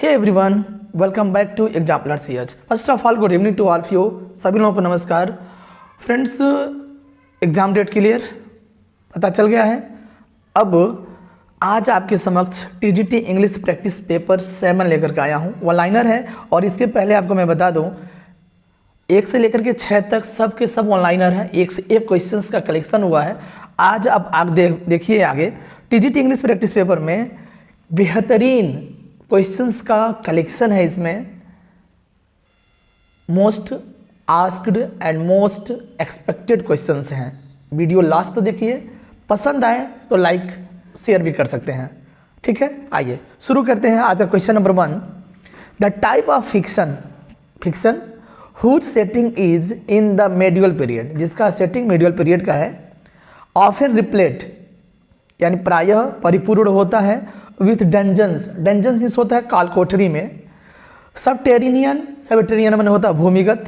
Hey everyone, welcome back to exemplar CH. First of all good evening to all of you. सभी लोगों को नमस्कार। Friends, exam date clear पता चल गया है। अब आज आपके समक्ष टीजीटी इंग्लिश प्रैक्टिस पेपर 7 लेकर के आया हूँ। वन लाइनर है और इसके पहले आपको मैं बता दूँ 1 से लेकर के 6 तक सब के सब वन लाइनर है। 1 से 1 क्वेश्चंस का कलेक्शन हुआ है। आज अब आप देखिए आगे टीजीटी इंग्लिश प्रैक्टिस पेपर में बेहतरीन क्वेश्चंस का कलेक्शन है। इसमें most asked and most expected questions हैं। वीडियो लास्ट तो देखिए, पसंद आए तो लाइक शेयर भी कर सकते हैं। ठीक है, आइए शुरू करते हैं। आज का question number 1, the type of fiction whose setting is in the medieval period, जिसका सेटिंग मेडिवल पीरियड का है, ऑफन रिप्लेट यानी प्रायः परिपूर्ण होता है, विथ डंजन्स मीन्स होता है काल कोठरी में, सबटेरिनियन माने होता है भूमिगत,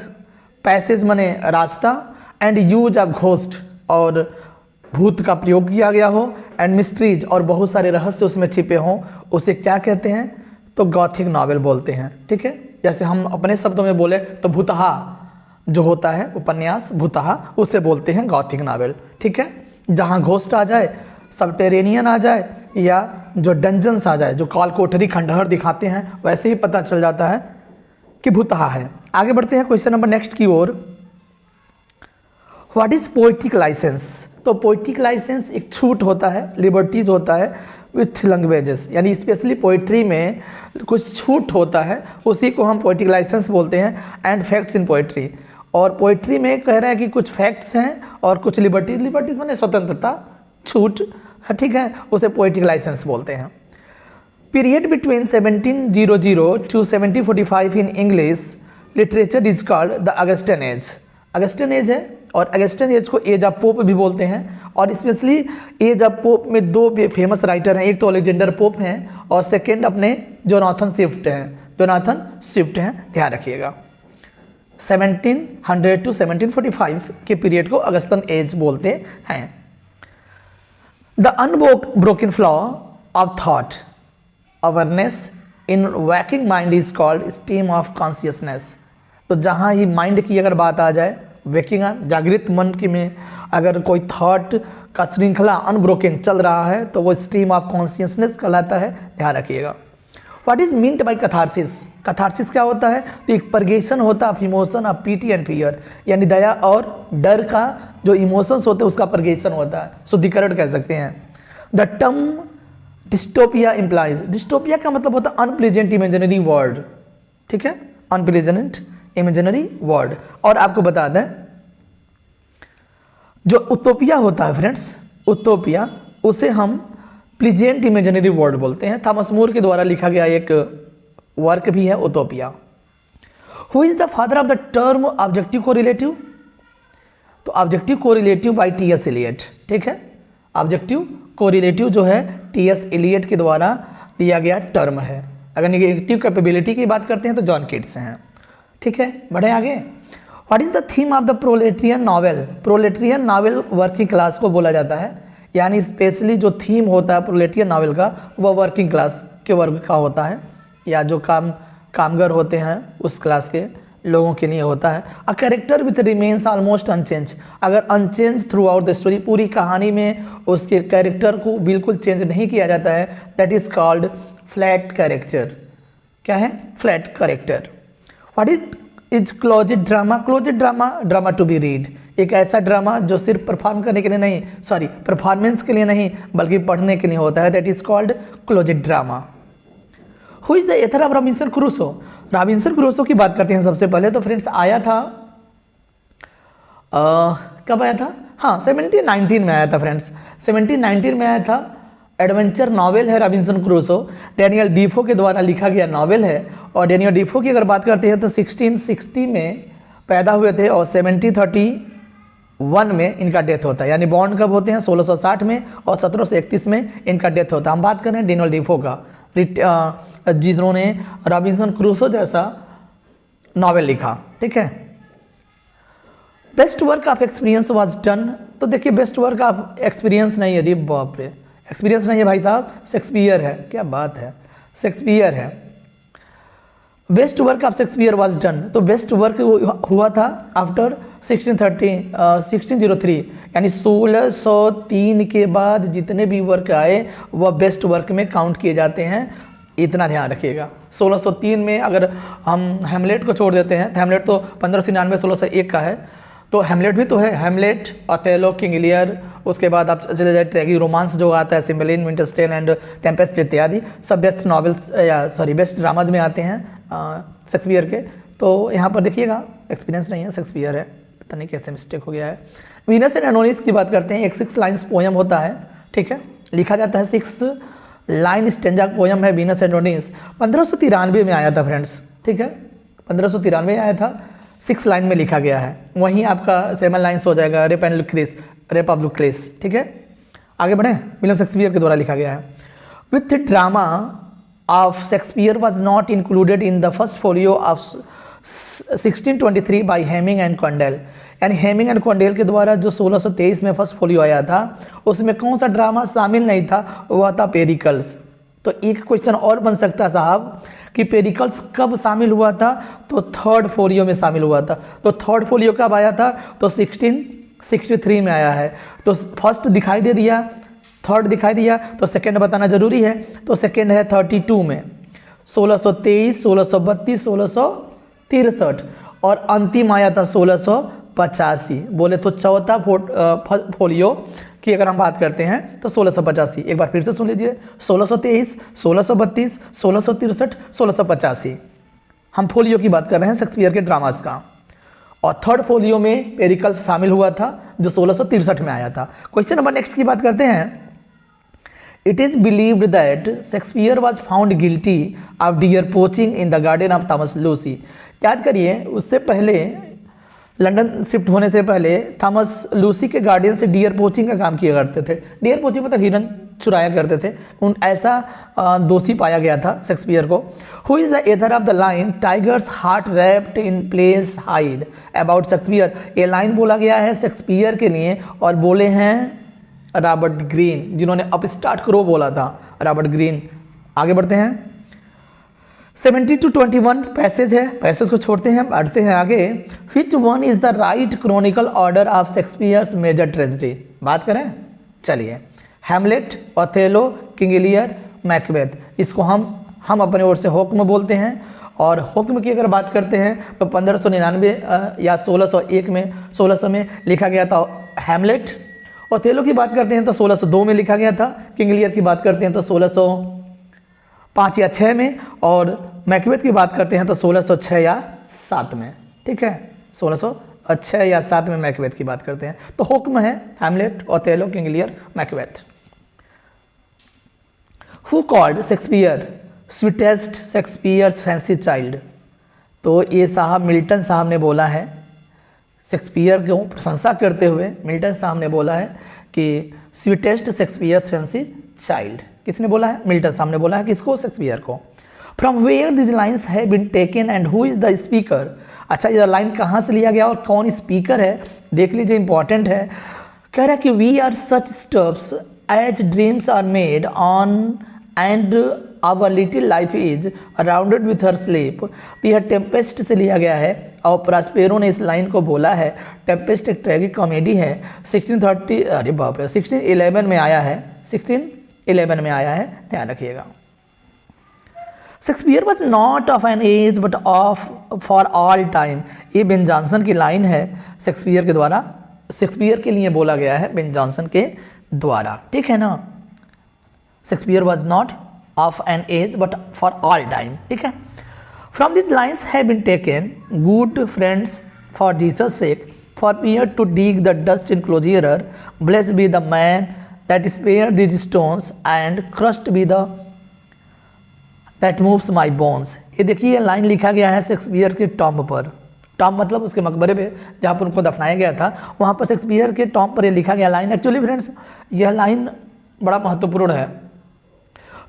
पैसेज माने रास्ता, एंड यूज ऑफ घोस्ट और भूत का प्रयोग किया गया हो, एंड मिस्ट्रीज और बहुत सारे रहस्य उसमें छिपे हों, उसे क्या कहते हैं? तो गॉथिक नॉवेल बोलते हैं। ठीक है, जैसे हम अपने शब्दों में बोले तो भूतहा जो होता है उपन्यास भूतहा, उसे बोलते हैं गॉथिक नॉवेल। ठीक है, जहाँ घोस्ट आ जाए, सबटेरेनियन आ जाए या जो डंजन्स आ जाए, जो काल कोठरी खंडहर दिखाते हैं, वैसे ही पता चल जाता है कि भूतहा है। आगे बढ़ते हैं क्वेश्चन नंबर नेक्स्ट की ओर। What is poetic licence? तो पोइट्रिक लाइसेंस एक छूट होता है, लिबर्टीज होता है विथ लैंग्वेजेस, यानी स्पेशली पोइट्री में कुछ छूट होता है, उसी को हम पोइट्रिक लाइसेंस बोलते हैं। एंड फैक्ट्स इन पोइट्री, और पोइट्री में कह रहा है कि कुछ फैक्ट्स हैं और कुछ लिबर्टीज माने स्वतंत्रता, छूट, ठीक है, उसे पोइट्रिक लाइसेंस बोलते हैं। Period between 1700 to 1745 in English literature is called the Augustan age. Augustan age है, और अगस्टन एज को एज ऑफ पोप भी बोलते हैं। और स्पेशली एज ऑफ पोप में 2 फेमस राइटर हैं, एक तो अलेक्जेंडर पोप हैं और सेकेंड अपने जोनाथन स्विफ्ट हैं। ध्यान रखिएगा, 1700 टू 1745 के पीरियड को अगस्टन एज बोलते हैं। The unbroken flow of thought, awareness in waking mind is called stream of consciousness। तो जहाँ ही माइंड की अगर बात आ जाए, वेकिंग जागृत मन की में अगर कोई थॉट का श्रृंखला अनब्रोकन चल रहा है तो वो स्ट्रीम ऑफ कॉन्शियसनेस कहलाता है। ध्यान रखिएगा। What is meant by catharsis? Catharsis क्या होता है? तो एक परगेशन होता है emotion of PT and fear, यानी दया और डर का जो इमोशंस होते हैं उसका परगेशन होता है, शुद्धिकरण कह सकते हैं। The term dystopia implies, dystopia का मतलब होता है अनप्लेजेंट इमेजिनरी वर्ल्ड। ठीक है, अनप्लेजेंट इमेजिनरी वर्ल्ड। और आपको बता दें जो उतोपिया होता है फ्रेंड्स, उतोपिया उसे हम प्लीजेंट इमेजिनरी वर्ल्ड बोलते हैं। थॉमस मोर के द्वारा लिखा गया एक वर्क भी है Utopia. Who is the father of the term objective correlative? तो objective correlative by T S. Eliot. ठीक है, ऑब्जेक्टिव कोरिलेटिव जो है टी.एस. एलियट के द्वारा दिया गया टर्म है। अगर नेगेटिव कैपेबिलिटी की बात करते हैं तो जॉन किट्स हैं। ठीक है, बढ़े आगे। What is the theme of the proletarian novel? Proletarian novel working class को बोला जाता है, यानी स्पेशली जो थीम होता है प्रोलेटेरियन नॉवेल का वह वर्किंग क्लास के वर्ग का होता है, या जो कामगर होते हैं उस क्लास के लोगों के लिए होता है। A character with remains almost unchanged, अगर unchanged throughout the story, पूरी कहानी में उसके कैरेक्टर को बिल्कुल चेंज नहीं किया जाता है, that is called flat character. क्या है? Flat character. What is closet drama? Closet drama to be read, एक ऐसा ड्रामा जो सिर्फ परफॉर्म करने के लिए नहीं, परफॉर्मेंस के लिए नहीं बल्कि पढ़ने के लिए होता है, that is called closet drama. Who is the author of Robinson Crusoe? Robinson Crusoe की बात करते हैं सबसे पहले। तो फ्रेंड्स आया था कब आया था? हाँ, 1719 में आया था फ्रेंड्स, 1719 में आया था। एडवेंचर नॉवेल है रॉबिन्सन क्रूसो, डैनियल डीफो के द्वारा लिखा गया नॉवेल है। और डैनियल डीफो की अगर बात करते हैं तो 1660 में पैदा हुए थे और 1731 में इनका डेथ होता है, यानी बॉन्ड कब होते हैं? 1660 में, और 1731 में इनका डेथ होता है। हम बात कर रहे हैं डैनियल डीफो का, जिन्होंने रॉबिन्सन क्रूसो जैसा नॉवेल लिखा। ठीक है, best work of experience was done. तो देखिए बेस्ट वर्क ऑफ एक्सपीरियंस नहीं है, अरे बाप रे, एक्सपीरियंस नहीं है भाई साहब, शेक्सपियर है। क्या बात है, शेक्सपियर है। Best work of Shakespeare was done, तो बेस्ट वर्क हुआ था आफ्टर 1603 यानी 1603 के बाद जितने भी वर्क आए वह बेस्ट वर्क में काउंट किए जाते हैं, इतना ध्यान रखिएगा। 1603 में अगर हम हेमलेट को छोड़ देते हैं, तो हेमलेट तो 1599 1601 का है, तो हेमलेट भी तो है, हेमलेट, ओथेलो, किंग लियर, उसके बाद आप चले जाए ट्रेगी रोमांस जो आता है, सिम्बेलिन, विंटरस्टेल एंड टेम्पेस्ट इत्यादि सब बेस्ट नॉवेल्स या सॉरी बेस्ट ड्रामाज में आते हैं शेक्सपियर के। तो यहाँ पर देखिएगा, एक्सपीरियंस नहीं है, शेक्सपियर है, पता नहीं कैसे मिस्टेक हो गया है। वीनस एंड एडोनिस की बात करते हैं, एक 6 लाइन्स पोएम होता है, ठीक है, लिखा जाता है 6 लाइन स्टेंजा पोएम है वीनस एंड एडोनिस। 1593 में आया था फ्रेंड्स, ठीक है, 1593 में आया था, 6 लाइन में लिखा गया है। वहीं आपका 7 लाइन्स हो जाएगा रेप ऑफ लुक्रेस, ठीक है। आगे बढ़े, विलियम शेक्सपियर के द्वारा लिखा गया है। With drama of Shakespeare was not included in the first folio of 1623 by Heminges and Condell, यानी हेमिंग एंड कॉन्डेल के द्वारा जो 1623 में फर्स्ट फोलियो आया था उसमें कौन सा ड्रामा शामिल नहीं था, वह था पेरिकल्स। तो एक क्वेश्चन और बन सकता है साहब कि पेरिकल्स कब शामिल हुआ था, तो 3rd फोलियो में शामिल हुआ था। तो 3rd फोलियो कब आया था, तो 1663 में आया है। तो फर्स्ट दिखाई दे दिया, 3rd दिखाई दिया, तो 2nd बताना जरूरी है। तो 2nd है 32 में, 1623, 1632, 1663 और अंतिम आया था 1685। बोले तो चौथा फोलियो की अगर हम बात करते हैं तो 1685। एक बार फिर से सुन लीजिए, 1623, 1632, 1663, 1685 हम फोलियो की बात कर रहे हैं शेक्सपियर के ड्रामास का। और 3rd फोलियो में पेरिकल्स शामिल हुआ था जो 1663 में आया था। क्वेश्चन नंबर नेक्स्ट की बात करते हैं। It is believed that Shakespeare was found guilty of dear poaching in the garden of Thomas Lucy. याद करिए, उससे पहले लंदन शिफ्ट होने से पहले थॉमस लूसी के गार्डन से डियर पोचिंग का काम किया करते थे। डियर पोचिंग मतलब हिरन चुराया करते थे, उन ऐसा दोषी पाया गया था शेक्सपियर को। Who is the author of the line tiger's heart wrapped in place hide about Shakespeare. ये लाइन बोला गया है शेक्सपियर के लिए और बोले हैं रॉबर्ट ग्रीन, जिन्होंने अपस्टार्ट क्रो बोला था, रॉबर्ट ग्रीन। आगे बढ़ते हैं, 70 to 21 पैसेज है, पैसेज को छोड़ते हैं, बढ़ते हैं आगे। Which one is the right chronicle order of Shakespeare's major tragedy. बात करें, चलिए, Hamlet, Othello, King Lear, Macbeth, इसको हम अपने ओर से हुक्म बोलते हैं। और हुक्म की अगर बात करते हैं तो 1599 या 1600 में लिखा गया था हेमलेट। ओथेलो की बात करते हैं तो 1602 में लिखा गया था। किंग लियर की बात करते हैं तो 1605 या 6 में, और मैकबेथ की बात करते हैं तो 1606 या 7 में, ठीक है, 1606 या 7 में मैकबेथ की बात करते हैं। तो हुक्म है Hamlet, Othello, King Lear, Macbeth. Who called Shakespeare sweetest Shakespeare's fancy child. तो ये साहब मिल्टन साहब ने बोला है, शेक्सपियर को प्रशंसा करते हुए मिल्टन साहब ने बोला है कि स्वीटेस्ट शेक्सपियर्स फैंसी चाइल्ड। किसने बोला है? मिल्टन साहब ने बोला है। किसको? शेक्सपियर को। From where this lines have been taken and who is the speaker. अच्छा, ये लाइन कहाँ से लिया गया और कौन स्पीकर है, देख लीजिए, इंपॉर्टेंट है। कह रहा है कि we are such stuffs as dreams are made on and our little life is rounded with her sleep. तो यह टेम्पेस्ट से लिया गया है और प्रास्पेरो ने इस लाइन को बोला है। टेम्पेस्ट एक ट्रेगिक कॉमेडी है, 1611 में आया है, 1611 में आया है, ध्यान रखिएगा। Shakespeare was not of an age but of for all time. ये बेन जॉनसन की लाइन है, शेक्सपियर के द्वारा, शेक्सपियर के लिए बोला गया है बेन जॉनसन के द्वारा, ठीक है ना। Shakespeare was not of an age but for all time, ठीक है। From this lines have been taken good friends for Jesus sake forbear to dig the dust enclosure blessed be the man that spare this stones and cursed be the that moves my bones. ये देखिए line लिखा गया है Shakespeare के tomb पर। Tomb मतलब उसके मकबरे पे जहाँ पर उनको दफनाया गया था, वहाँ पर शेक्सपियर के टॉम्ब पर ये लिखा गया लाइन। एक्चुअली फ्रेंड्स, यह लाइन बड़ा महत्वपूर्ण है।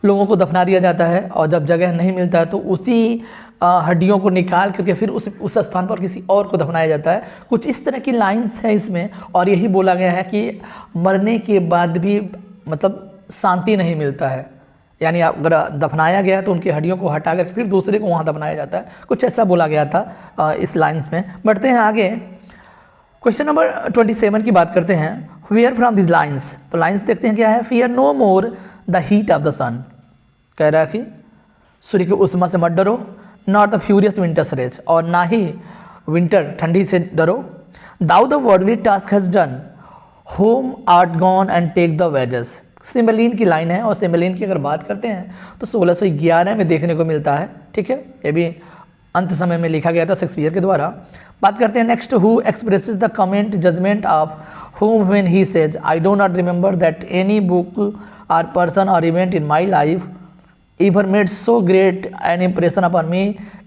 लोगों को दफना दिया जाता है और जब जगह नहीं मिलता है तो उसी हड्डियों को निकाल करके फिर उस स्थान पर किसी और को दफनाया जाता है। कुछ इस तरह की लाइन्स है इसमें, और यही बोला गया है कि मरने के बाद भी मतलब शांति नहीं मिलता है, यानी अगर दफनाया गया तो उनकी हड्डियों को हटा कर फिर दूसरे को वहाँ दफनाया जाता है, कुछ ऐसा बोला गया था इस लाइन्स में। बढ़ते हैं आगे, क्वेश्चन नंबर 27 की बात करते हैं। वेयर फ्रॉम दिस लाइन्स, तो लाइन्स देखते हैं क्या है। Fear no more the heat of the sun, कह रहा है कि सूर्य की उष्मा से मत डरो, not the furious winter's rage, और ना ही विंटर ठंडी से डरो। Thou the worldly task has done, home art gone and take the wages. Cymbeline की लाइन है, और सिम्बलिन की अगर बात करते हैं तो 1611 में देखने को मिलता है, ठीक है। ये भी अंत समय में लिखा गया था शेक्सपियर के द्वारा। बात करते हैं next, who expresses the comment judgment of whom when he says I do not remember that any book or person or event in my life ever made so great an impression upon me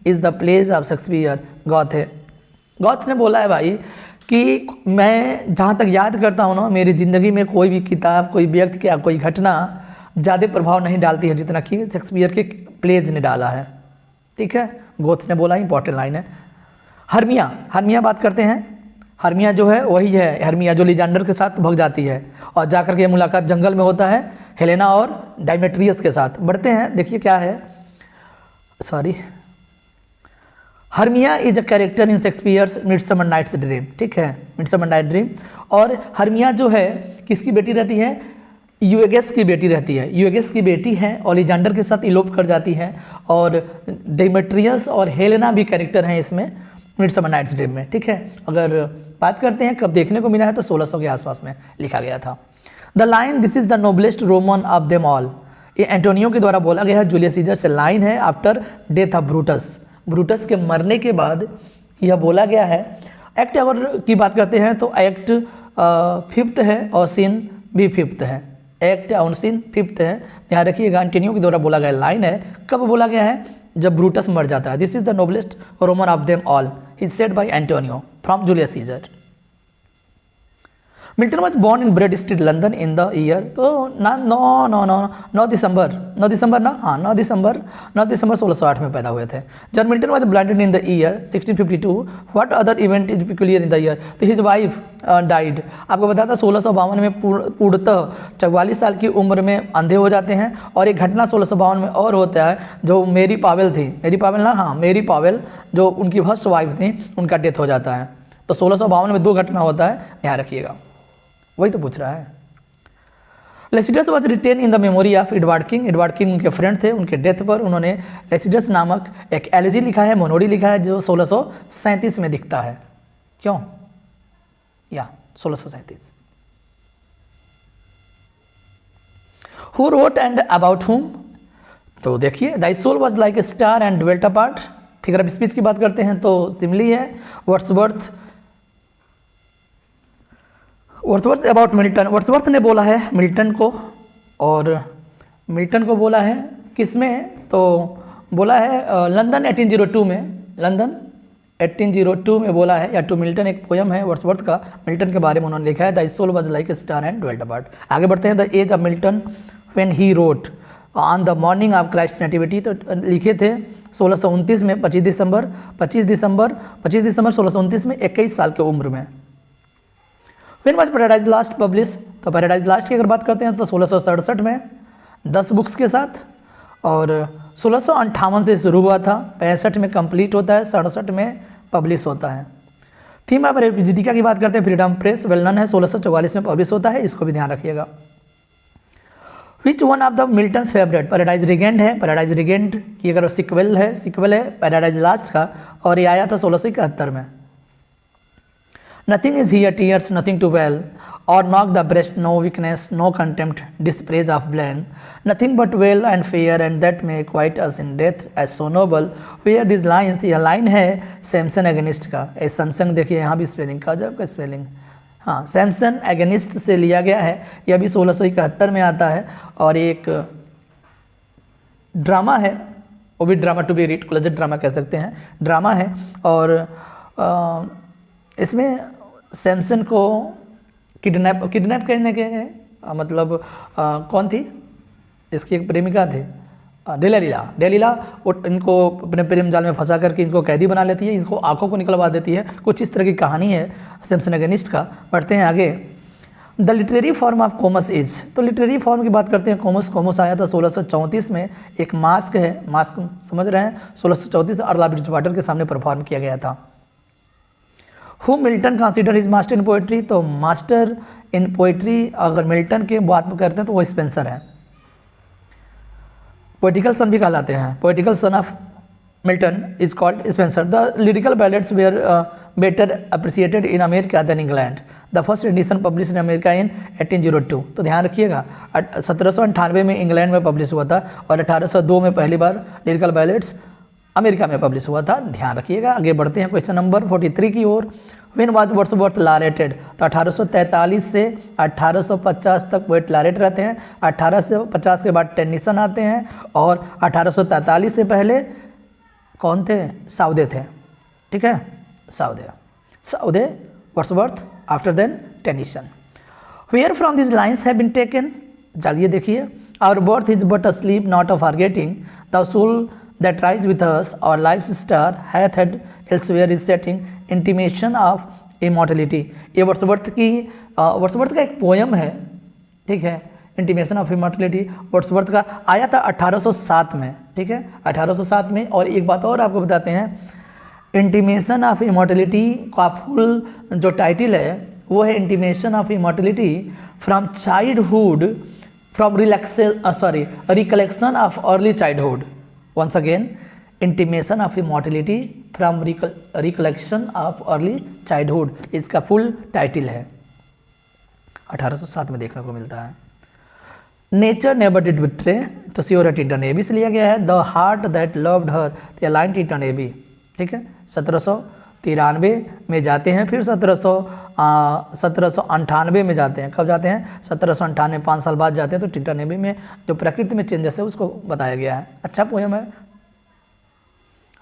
is the plays of Shakespeare। Goth है, goth ने बोला है भाई कि मैं जहाँ तक याद करता हूँ ना, मेरी ज़िंदगी में कोई भी किताब, कोई व्यक्ति या कोई घटना ज़्यादा प्रभाव नहीं डालती है जितना कि शेक्सपियर के प्लेज ने डाला है, ठीक है। गॉथ ने बोला, इंपॉर्टेंट लाइन है। हर्मिया, हर्मिया बात करते हैं। हर्मिया जो है वही है हर्मिया जो लिजांडर के साथ भाग जाती है और जाकर के मुलाकात जंगल में होता है हेलेना और डाइमेट्रियस के साथ। बढ़ते हैं, देखिए क्या है, sorry, Hermia is a character in Shakespeare's Midsummer Night's Dream, ठीक है, मिडसमर नाइट ड्रीम। और हर्मिया जो है किसकी बेटी रहती है, यूएगेस की बेटी रहती है। यूएगेस की बेटी है और लिजांडर के साथ इलोप कर जाती है, और डाइमेट्रियस और हेलेना भी कैरेक्टर हैं इसमें मिडसमर नाइट्स ड्रीम में, ठीक है। अगर बात करते हैं कब देखने को मिला है तो 1600 के आसपास में लिखा गया था। The line this is the noblest Roman of them all, ये एंटोनियो के द्वारा बोला गया है जूलियस सीजर से। लाइन है after death of Brutus, Brutus के मरने के बाद यह बोला गया है। एक्ट अगर की बात करते हैं तो एक्ट 5th है और सीन भी 5th है, एक्ट और सीन 5th है, ध्यान रखिएगा। एंटोनियो के द्वारा बोला गया लाइन है, कब बोला गया है, जब ब्रूटस मर जाता है। This is the noblest Roman of them all is said bye Antonio from Julius Caesar. Milton was born in bread street London in the year, तो 9 दिसंबर 1608 में पैदा हुए थे। जब Milton was blinded in the year 1652, what other event is peculiar in the year, तो his wife died. आपको बताता 1652 में पूर्णतः 44 साल की उम्र में अंधे हो जाते हैं। और एक घटना 1652 में और होता है, जो मेरी पावेल थी, मेरी पावेल ना, हाँ मेरी पावेल जो उनकी फर्स्ट वाइफ थी, उनका डेथ हो जाता है। तो 1652 में 2 घटना होता है, ध्यान रखिएगा, वही तो पूछ रहा है। Lycidas was written in the memory of Edward King, Edward King उनके फ्रेंड थे, उनके डेथ पर उन्होंने लेसिडस नामक एक एलिजी लिखा है, मोनोडी लिखा है, जो 1637 में दिखता है। क्यों, या 1637। Who wrote and about whom, तो देखिए thy soul was like a star and dwelt apart. Figure of speech की बात करते हैं तो सिमली है। वर्ड्सवर्थ अबाउट मिल्टन, वर्ड्सवर्थ ने बोला है मिल्टन को, और मिल्टन को बोला है किसमें, तो बोला है लंदन 1802 में, लंदन 1802 में बोला है, या टू मिल्टन एक पोयम है वर्ड्सवर्थ का, मिल्टन के बारे में उन्होंने लिखा है, the soul was like a star and dwelt apart. आगे बढ़ते हैं, the age of Milton when he wrote on the morning of Christ nativity, तो लिखे थे 1629 में 25 दिसंबर 1629 में 21 साल की उम्र में। When was paradise last publish, तो पैराडाइज लास्ट की अगर बात करते हैं तो 1667 में 10 बुक्स के साथ, और 1658 से शुरू हुआ था, 65 में कंप्लीट होता है, 67 में पब्लिश होता है। थीम ऑफ रेपिजिटिका की बात करते हैं, फ्रीडम प्रेस वेल नन है, 1644 में पब्लिश होता है, इसको भी ध्यान रखिएगा। Which one of the Milton's favourite, paradise regained है, पैराडाइज रिगेंड की अगर सिक्वल है पैराडाइज लास्ट का, और ये आया था 1671 में। Nothing is here tears, nothing to wail, or knock the breast, no weakness, no contempt, dispraise of blame, nothing but wail and fear, and that may quiet us in death as so noble, where these lines, यह line है Samson agonist का, सैमसन देखिए यहाँ भी spelling का, जब का spelling, हाँ सैमसन एगनिस्ट से लिया गया है, यह भी 1671 में आता है, और एक ड्रामा है, वो भी drama to be read, closet drama कह सकते हैं, ड्रामा है, और इसमें सैमसन को किडनैप करने के मतलब कौन थी, इसकी एक प्रेमिका थी डेलीला वो इनको अपने प्रेम जाल में फंसा करके इनको कैदी बना लेती है, इनको आंखों को निकलवा देती है, कुछ इस तरह की कहानी है सैमसन एगनिस्ट का। पढ़ते हैं आगे। The literary form of commerce is, तो लिटरेरी फॉर्म की बात करते हैं कॉमर्स। कॉमर्स आया था 1634 में, एक मास्क है, मास्क समझ रहे हैं, 1634 अर्ला ब्रिजवाटर के सामने परफॉर्म किया गया था। Who Milton consider his master in poetry, तो मास्टर इन पोएट्री अगर मिल्टन के बात में करते हैं तो वो स्पेंसर है, पोएटिकल सन भी कहलाते हैं। Poetical son of Milton is called Spenser. The Lyrical Ballads were better appreciated in America than England. The first edition publish in America in 1802, तो ध्यान रखिएगा 1798 में इंग्लैंड में पब्लिश हुआ था और 1802 में पहली बार लिरिकल बैलेट्स अमेरिका में पब्लिश हुआ था, ध्यान रखिएगा। आगे बढ़ते हैं क्वेश्चन नंबर 43 की ओर। व्हेन वाज वर्ड्सवर्थ लॉरेटेड, तो 1843 से 1850 तक पोएट लॉरेट रहते हैं। 1850 के बाद टेनिसन आते हैं और 1843 से पहले कौन थे, साउदे थे, ठीक है, Southey Wordsworth, after then Tennyson. Where from this lines have been taken, चलिए देखिए। Our birth is but a sleep not a forgetting, the soul that rise with us, our life's star hath had elsewhere is setting, intimation of immortality। ये Wordsworth का एक poem है, ठीक है, intimation of immortality. Wordsworth का आया था 1807 में, ठीक है, 1807 में। और एक बात और आपको बताते हैं, इंटीमेशन ऑफ इमॉर्टलिटी का फुल जो टाइटल है वो है intimation of immortality from childhood, from recollection of early childhood. Once again, intimation of immortality from recollection of early childhood, इसका फुल टाइटल है, 1807 में देखने को मिलता है। नेचर नेवर डिड बिट्रे, तो श्योर टीटन एबी से लिया गया है। The heart that loved her, line टीटन एबी, ठीक है, 1793 में जाते हैं, फिर 1798 में जाते हैं। कब जाते हैं, 1798, 5 साल बाद जाते हैं। तो टीटन एबी में जो प्रकृति में चेंजेस है उसको बताया गया है, अच्छा पोएम है।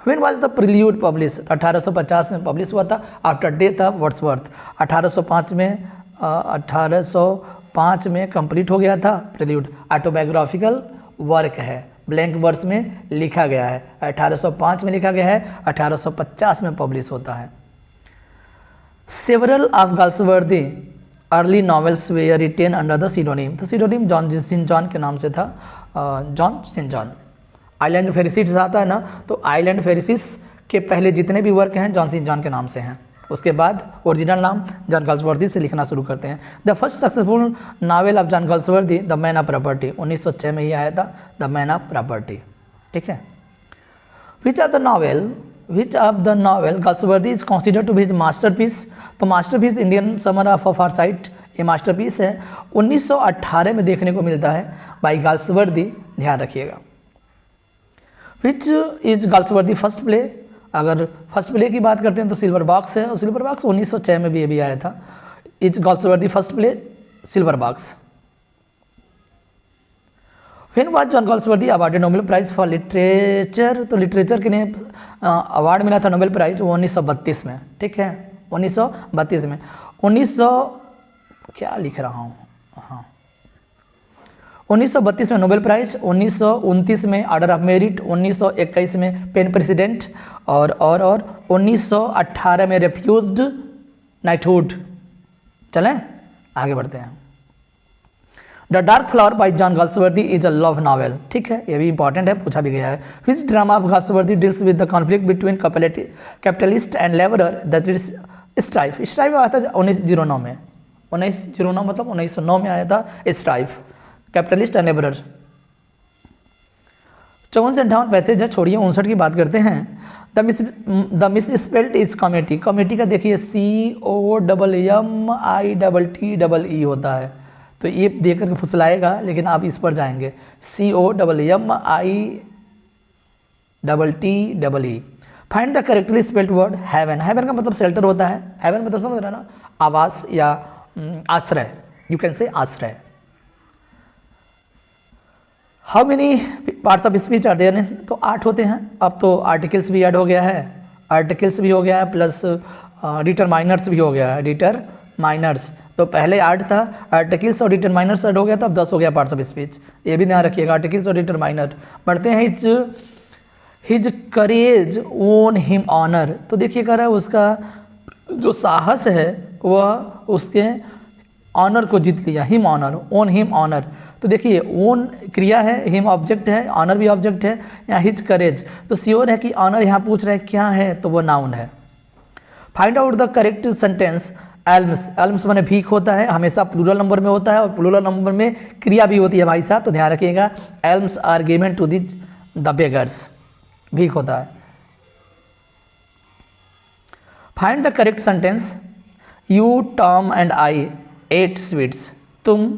When was the prelude publish, 1850 में पब्लिश हुआ था, आफ्टर डेथ ऑफ वर्ड्सवर्थ। 1805 में कंप्लीट हो गया था प्रिल्यूड। ऑटोबायोग्राफिकल वर्क है, ब्लैंक वर्स में लिखा गया है, 1805 में लिखा गया है, 1850 में पब्लिश होता है। Several of Galsworthy early novels were written under the pseudonym, तो सीडोनिम जॉन सेंट जॉन के नाम से था, John Saint John. Island Pharisees आता है ना, तो आइलैंड फेरिसिस के पहले जितने भी वर्क हैं जॉन सेंट जॉन के नाम से हैं। उसके बाद ओरिजिनल नाम जॉन गाल्सवर्दी से लिखना शुरू करते हैं। The first successful novel of John Galsworthy the man of property, 1906 में ही आया था, द मैन ऑफ प्रॉपर्टी, ठीक है। Which of the novel Galsworthy is considered to be his masterpiece, तो masterpiece Indian summer of Forsyte, ये masterpiece है, 1918 में देखने को मिलता है बाई गाल्सवर्दी, ध्यान रखिएगा। Which is Galsworthy first play, अगर फर्स्ट प्ले की बात करते हैं तो सिल्वर बॉक्स है, और सिल्वर बॉक्स 1906 में भी ये भी आया था। Is Galsworthy first play Silver Box. When was John Galsworthy awarded Nobel prize for literature, तो लिटरेचर के लिए अवार्ड मिला था नोबेल प्राइज, वो 1932 में, ठीक है, 1932 में। 1932 में नोबेल प्राइज, 1929 में ऑर्डर ऑफ मेरिट, 1921 में पेन प्रेसिडेंट और 1918 में रेफ्यूज्ड नाइटहुड। चलें आगे बढ़ते हैं। The dark flower by John Galsworthy is a love novel, ठीक है, ये भी इंपॉर्टेंट है, पूछा भी गया है। Which drama of Galsworthy deals with the conflict between capitalist and labourer, that is Strife. Strife आया था 1909 में, 1909 मतलब 1909 में आया था स्ट्राइफ, कैपिटलिस्ट एंड लेबरर। 54 से 58 पैसेज है, छोड़िए 59 की बात करते हैं। The miss spelled is committee, committee का देखिए COMMITTEE होता है, तो ये देख करके फुसलाएगा, लेकिन आप इस पर जाएंगे COMMITTEE। Find the correctly spelled word haven, haven का मतलब शेल्टर होता है, हेवन मतलब समझ रहे ना, आवास या आश्रय, यू कैन से आश्रय। How many parts of speech are there, तो 8 होते हैं। अब तो आर्टिकल्स भी ऐड हो गया है, आर्टिकल्स भी हो गया है, प्लस डिटरमाइनर्स भी हो गया है, डिटरमाइनर्स। तो पहले 8 था, आर्टिकल्स और डिटरमाइनर्स ऐड हो गया था, अब 10 हो गया पार्ट्स ऑफ स्पीच, ये भी ध्यान रखिएगा, आर्टिकल्स और डिटरमाइनर। बढ़ते हैं हिज करेज ओन हिम ऑनर, तो देखिए कह रहा है उसका जो साहस है वह उसके ऑनर को जीत लिया, him honour, own him honour. तो देखिए ओन क्रिया है, हिम ऑब्जेक्ट है, ऑनर भी ऑब्जेक्ट है, यहाँ हिज करेज। तो श्योर है कि ऑनर यहाँ पूछ रहा है क्या है, तो वो नाउन है। Find out the correct sentence. Elms, elms माने भीख होता है, हमेशा प्लूरल नंबर में होता है और प्लूरल नंबर में क्रिया भी होती है भाई साहब, तो ध्यान रखिएगा। Alms are given to the beggars, भीख होता है। Find the correct sentence. You, Tom and I ate sweets. तुम,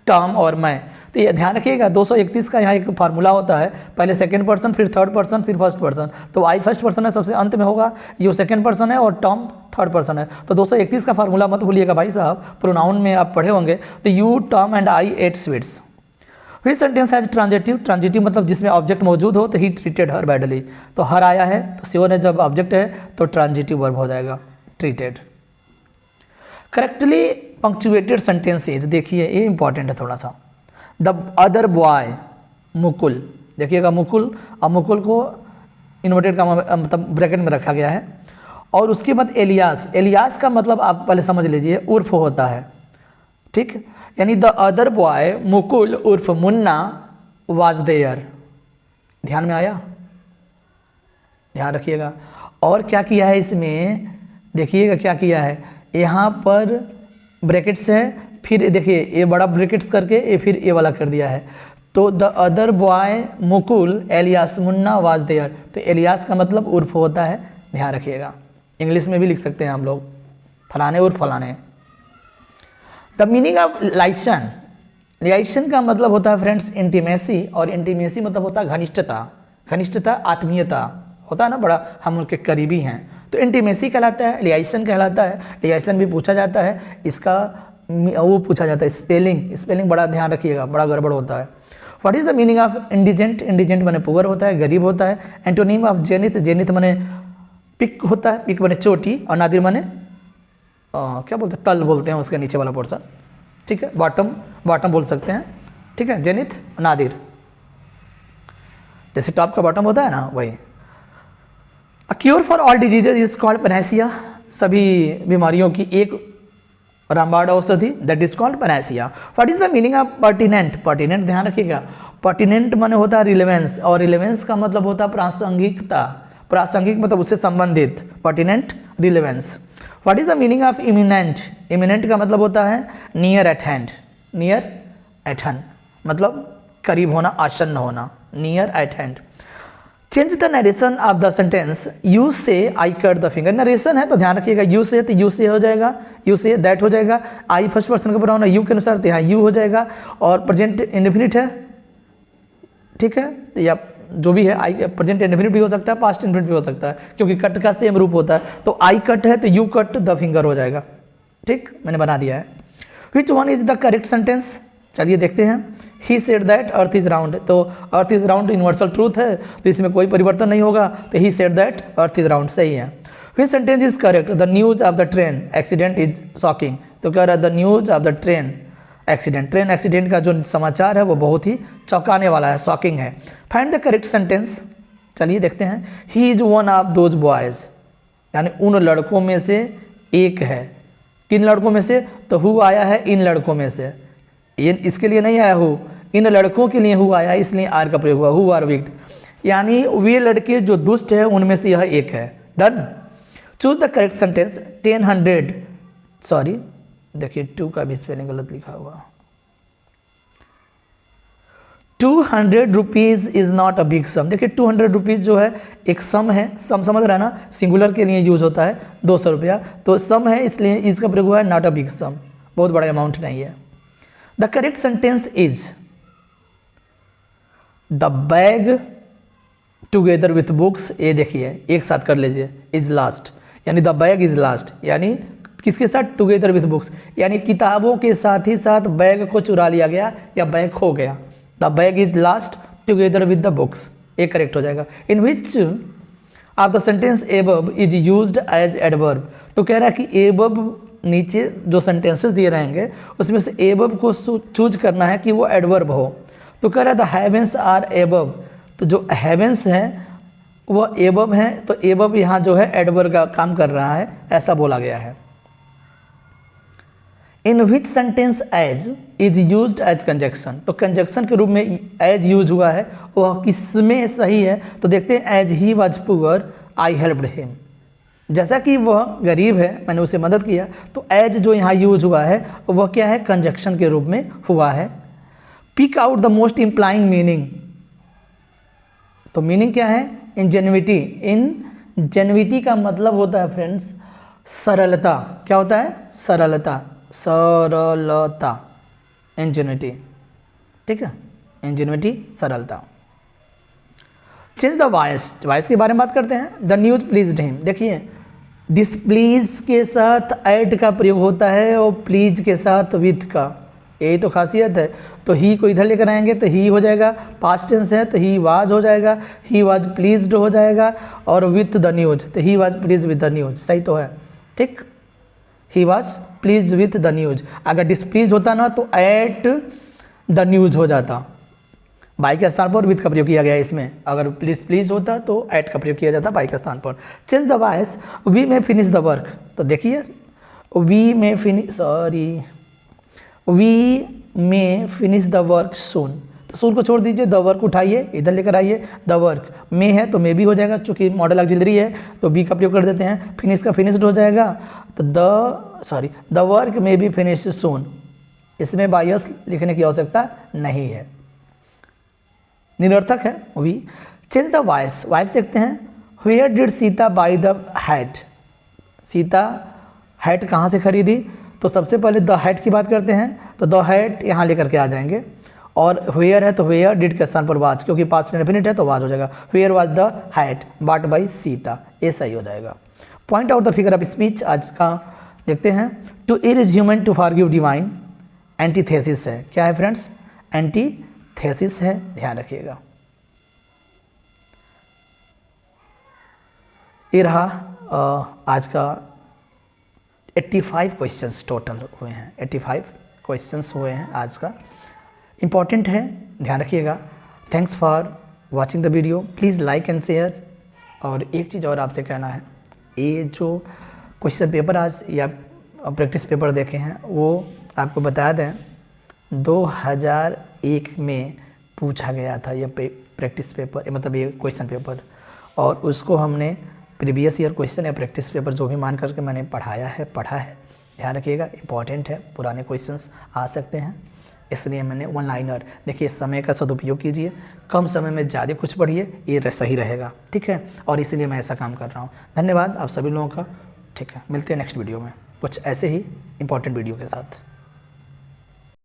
टॉम और मैं। तो ये ध्यान रखिएगा 231 का यहाँ एक फार्मूला होता है, पहले सेकंड पर्सन, फिर थर्ड पर्सन, फिर फर्स्ट पर्सन। तो आई फर्स्ट पर्सन है, सबसे अंत में होगा, यू सेकंड पर्सन है और टॉम थर्ड पर्सन है। तो 231 का फार्मूला मत भूलिएगा भाई साहब, प्रोनाउन में आप पढ़े होंगे। तो you, Tom and I ate sweets. फिर सेंटेंस हैज ट्रांजिटिव। ट्रांजिटिव मतलब जिसमें ऑब्जेक्ट मौजूद हो, तो ही ट्रीटेड हर बैडली। तो हर आया है तो श्योर है, जब ऑब्जेक्ट है तो ट्रांजिटिव वर्ब हो जाएगा, ट्रीटेड। करेक्टली पंक्चुएटेड सेंटेंसेज, देखिए ये इंपॉर्टेंट है थोड़ा सा। द अदर बॉय, मुकुल, देखिएगा मुकुल, अब मुकुल को इन्वर्टेड का मतलब ब्रैकेट में रखा गया है। और उसके बाद एलियास। एलियास का मतलब आप पहले समझ लीजिए, उर्फ होता है, ठीक। यानी द अदर बॉय मुकुल उर्फ मुन्ना वाज देयर। ध्यान में आया, ध्यान रखिएगा। और क्या किया है इसमें, देखिएगा क्या किया है, यहाँ पर ब्रैकेट्स है, फिर देखिए ये बड़ा ब्रैकेट्स करके ये फिर ये वाला कर दिया है। तो the other boy Mukul alias Munna was there. तो एलियास का मतलब उर्फ होता है, ध्यान रखिएगा। इंग्लिश में भी लिख सकते हैं हम लोग, फलाने उर्फ फलाने। The meaning of licence. Licence का मतलब होता है फ्रेंड्स इंटीमेसी, और इंटीमेसी मतलब होता है घनिष्ठता। घनिष्ठता आत्मीयता होता है ना, बड़ा हम उनके करीबी हैं, तो इंटीमेसी कहलाता है, लियाइसन कहलाता है। लियाइसन भी पूछा जाता है, इसका वो पूछा जाता है स्पेलिंग। स्पेलिंग बड़ा ध्यान रखिएगा, बड़ा गड़बड़ होता है। What is the meaning of indigent. Indigent माने पुअर होता है, गरीब होता है। Antonym of zenith. जेनिथ माने पिक होता है, पिक माने चोटी, और नादिर माने क्या बोलते हैं, तल बोलते हैं उसके नीचे वाला पोर्शन, ठीक है। बॉटम, बॉटम बोल सकते हैं, ठीक है। जेनिथ, नादिर, जैसे टॉप का बॉटम होता है ना, वही। A cure for all diseases is called Panacea. सभी बीमारियों की एक रामबाण औषधि, that is called Panacea. What is the meaning of pertinent. Pertinent ध्यान रखिएगा, पर्टिनेंट माने होता है रिलेवेंस, और रिलेवेंस का मतलब होता है प्रासंगिकता। प्रासंगिक मतलब उससे संबंधित, pertinent, relevance. What is the meaning of imminent. Imminent का मतलब होता है near at hand. Near at hand मतलब करीब होना, आसन्न होना, near at hand. Change the narration of the sentence. You say I cut the finger. Narration है तो ध्यान रखिएगा, यू से तो यू से हो जाएगा, यू से दैट हो जाएगा। आई फर्स्ट पर्सन का प्रोनाउन है, यू के अनुसार तो यहाँ यू हो जाएगा, और प्रेजेंट इंडेफिनिट है, ठीक है, या जो भी है, आई प्रेजेंट इंडेफिनिट भी हो सकता है, पास्ट इंडेफिनिट भी हो सकता है, क्योंकि कट का सेम रूप होता है। तो आई कट है तो यू कट द फिंगर हो जाएगा, ठीक, मैंने बना दिया है। Which one is the correct sentence, चलिए देखते हैं। He said that earth is round. तो earth is round universal truth है, तो इसमें कोई परिवर्तन नहीं होगा, तो he said that earth is round सही है। Which sentence is correct. The news of the train accident is shocking. तो कह रहा है the news of the train accident, train accident का जो समाचार है वो बहुत ही चौंकाने वाला है, शॉकिंग है। फाइंड द करेक्ट सेंटेंस, चलिए देखते हैं। He is one of those boys, यानी उन लड़कों में से एक है। किन लड़कों में से, तो हु आया है इन लड़कों में से, ये इसके लिए नहीं आया हु, इन लड़कों के लिए हु आया, इसलिए आर का प्रयोग हुआ, हु आर विक्ड, यानी वे लड़के जो दुष्ट है उनमें से यह एक है। Done. Choose the correct sentence. 10 sorry देखिए 2 का भी स्पेलिंग गलत लिखा हुआ। 200 rupees is not a big sum. देखिए 200 रुपीज़ जो है एक सम है, सम समझ रहा है ना, सिंगुलर के लिए यूज होता है 200 रुपया, तो सम है इसलिए इसका प्रयोग हुआ है, नॉट अ बिग सम, बहुत बड़ा अमाउंट नहीं है। The correct sentence is the bag together with books. ये देखिए एक साथ कर लीजिए, इज लास्ट, यानी द बैग इज लास्ट, यानी किसके साथ, टुगेदर विथ बुक्स, यानी किताबों के साथ ही साथ बैग को चुरा लिया गया या बैग खो गया। The bag is lost together with the books, ये करेक्ट हो जाएगा। In which of the sentence above is used as adverb. तो कह रहा है कि एबव नीचे जो सेंटेंसेस दिए रहेंगे उसमें से एबव को चूज करना है कि वो एडवर्ब हो। तो कह रहा है द हेवेंस आर एबव, तो जो हेवेंस है वो एबव है, तो एबव यहाँ जो है एडवर्ब का काम कर रहा है, ऐसा बोला गया है। In which sentence as is use as conjunction, तो कंजक्शन के रूप में एज यूज हुआ है वह किसमें सही है, तो देखते हैं as he was poor I helped him, जैसा कि वह गरीब है मैंने उसे मदद किया, तो एज जो यहाँ यूज हुआ है वह क्या है, कंजक्शन के रूप में हुआ है। Pick out the most implying meaning, तो मीनिंग क्या है, इंजेन्युइटी। इंजेन्युइटी का मतलब होता है फ्रेंड्स सरलता, क्या होता है, सरलता, सरलता, इंजेन्युइटी, ठीक है, इंजेन्युइटी सरलता। चेंज द वॉइस, वॉइस के बारे में बात करते हैं। द न्यूज प्लीज्ड हिम, देखिए डिसप्लीज के साथ एट का प्रयोग होता है और प्लीज के साथ विथ का, यही तो खासियत है। तो ही को इधर लेकर आएंगे तो ही हो जाएगा, पास्ट टेंस है तो ही वाज हो जाएगा, ही वाज प्लीज्ड हो जाएगा, और विथ द न्यूज तो he was please with the news, सही तो है, ठीक, he was please with the news. अगर डिसप्लीज होता ना तो एट द न्यूज हो जाता, बाई के स्थान पर विथ का प्रयोग किया गया है इसमें, अगर प्लीज होता तो एट का प्रयोग किया जाता बाई के स्थान पर। चेंज द वॉइस, वी में फिनिश द वर्क, तो देखिए वी में फिनिश, सॉरी, वी में फिनिश द वर्क सून, तो सून को छोड़ दीजिए, द वर्क उठाइए इधर लेकर आइए, द वर्क में है तो मे भी हो जाएगा, चूंकि मॉडल ऑक्सिलरी है तो बी का प्रयोग कर देते हैं, फिनिश का फिनिश्ड हो जाएगा, तो द वर्क में बी फिनिश सून, इसमें बायस लिखने की आवश्यकता नहीं है, निरर्थक है वी। चेंज द वॉइस, वॉइस देखते हैं। Where did Sita buy the hat, Sita hat कहाँ से खरीदी, तो सबसे पहले द हैट की बात करते हैं, तो द हैट यहाँ लेकर के आ जाएंगे, और वेयर है तो वेयर डिड के स्थान पर वाज, क्योंकि पास्ट इंडेफिनिट है तो वाज हो जाएगा, where was the hat bought by Sita, ये सही हो जाएगा। Point out the figure of speech, आज का देखते हैं। To is human to forgive divine, antithesis है, क्या है फ्रेंड्स, एंटीथेसिस है, ध्यान रखिएगा। ये रहा आज का 85 क्वेश्चंस टोटल हुए हैं, 85 क्वेश्चंस हुए हैं आज का, इम्पॉर्टेंट है, ध्यान रखिएगा। Thanks for watching the video, please like and share. और एक चीज़ और आपसे कहना है, ये जो क्वेश्चन पेपर आज या प्रैक्टिस पेपर देखे हैं वो आपको बता दें 2001 में पूछा गया था ये प्रैक्टिस पेपर, मतलब ये क्वेश्चन पेपर, और उसको हमने प्रीवियस ईयर क्वेश्चन या प्रैक्टिस पेपर जो भी मान करके मैंने पढ़ा है, ध्यान रखिएगा, इंपॉर्टेंट है, पुराने क्वेश्चंस आ सकते हैं, इसलिए मैंने वन लाइनर, देखिए समय का सदुपयोग कीजिए, कम समय में ज़्यादा कुछ पढ़िए, ये सही रहेगा, ठीक है, और इसीलिए मैं ऐसा काम कर रहा हूँ। धन्यवाद आप सभी लोगों का, ठीक है, मिलते हैं नेक्स्ट वीडियो में कुछ ऐसे ही इंपॉर्टेंट वीडियो के साथ।